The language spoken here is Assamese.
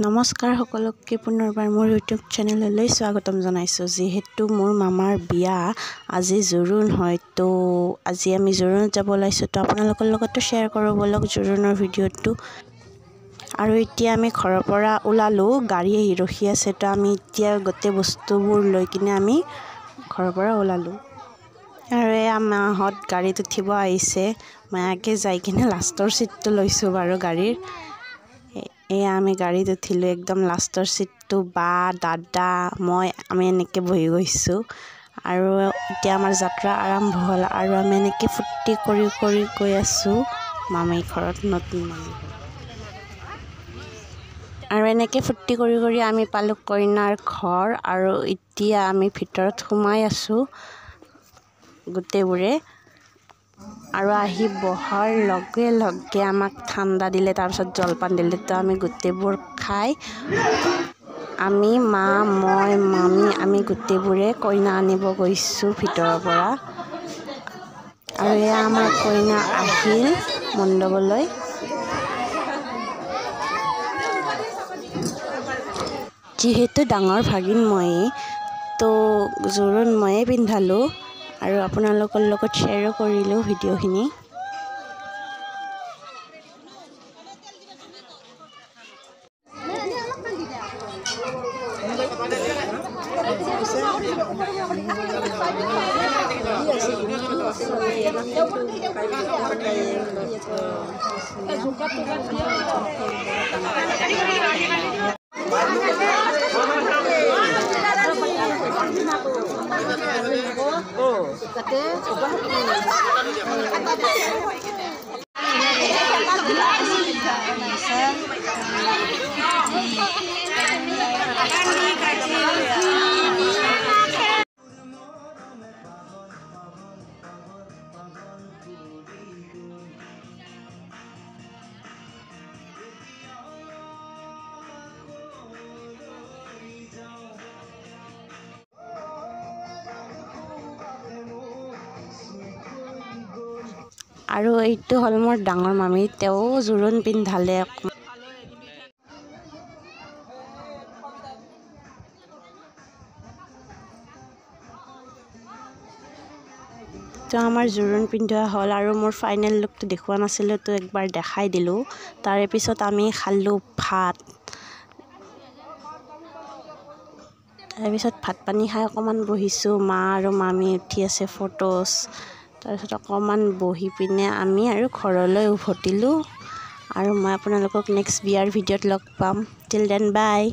নমস্কাৰ সকলোকে পুনৰবাৰ মোৰ ইউটিউব চেনেললৈ স্বাগতম জনাইছোঁ। যিহেতু মোৰ মামাৰ বিয়া আজি জোৰোণ হয়, তো আজি আমি জোৰোণত যাব ওলাইছোঁ। তো আপোনালোকৰ লগতো শ্বেয়াৰ কৰোঁ বলক জোৰোণৰ ভিডিঅ'টো। আৰু এতিয়া আমি ঘৰৰ পৰা ওলালোঁ, গাড়ী আহি ৰখি আছে। তো আমি এতিয়া গোটেই বস্তুবোৰ লৈ কিনে আমি ঘৰৰ পৰা ওলালোঁ। আৰু এয়া মাহঁত গাড়ীত উঠিব আহিছে। মায়াকে যাই কিনে লাষ্টৰ ছিটটো লৈছোঁ বাৰু গাড়ীৰ। এয়া আমি গাড়ীত উঠিলোঁ, একদম লাষ্টৰ ছিটটো বা দাদা মই আমি এনেকৈ বহি গৈছোঁ। আৰু এতিয়া আমাৰ যাত্ৰা আৰম্ভ হ'ল আৰু আমি এনেকৈ ফূৰ্তি কৰি কৰি গৈ আছোঁ মামী ঘৰত, নতুন মামী ঘৰত। আৰু এনেকৈ ফূৰ্তি কৰি কৰি আমি পালোঁ কইনাৰ ঘৰ। আৰু এতিয়া আমি ভিতৰত সোমাই আছোঁ গোটেইবোৰে। আৰু আহি বহাৰ লগে লগে আমাক ঠাণ্ডা দিলে, তাৰপিছত জলপান দিলে। তো আমি গোটেইবোৰ খাই আমি মা মই মামী আমি গোটেইবোৰে কইনা আনিব গৈছোঁ ভিতৰৰ পৰা। আৰু এয়া আমাৰ কইনা আহিল মণ্ডপলৈ। যিহেতু ডাঙৰ ভাগিন ময়ে, তো জোৰোণ ময়ে পিন্ধালোঁ আৰু আপোনালোকৰ লগত শ্বেয়াৰো কৰিলোঁ ভিডিঅ'খিনি। আৰু এইটো হ'ল মোৰ ডাঙৰ মামী, তেওঁ জোৰোণ পিন্ধালে। তো আমাৰ জোৰোণ পিন্ধোৱা হ'ল আৰু মোৰ ফাইনেল লুকটো দেখুওৱা নাছিলোঁ, তো একবাৰ দেখাই দিলোঁ। তাৰে পিছত আমি খালোঁ ভাত। তাৰপিছত ভাত পানী খাই অকণমান বহিছোঁ, মা আৰু মামী উঠি আছে ফটোজ। তাৰপিছত অকণমান বহি পিনে আমি আৰু ঘৰলৈ উভতিলোঁ। আৰু মই আপোনালোকক নেক্সট বিয়াৰ ভিডিঅ'ত লগ পাম। টিল দেন বাই।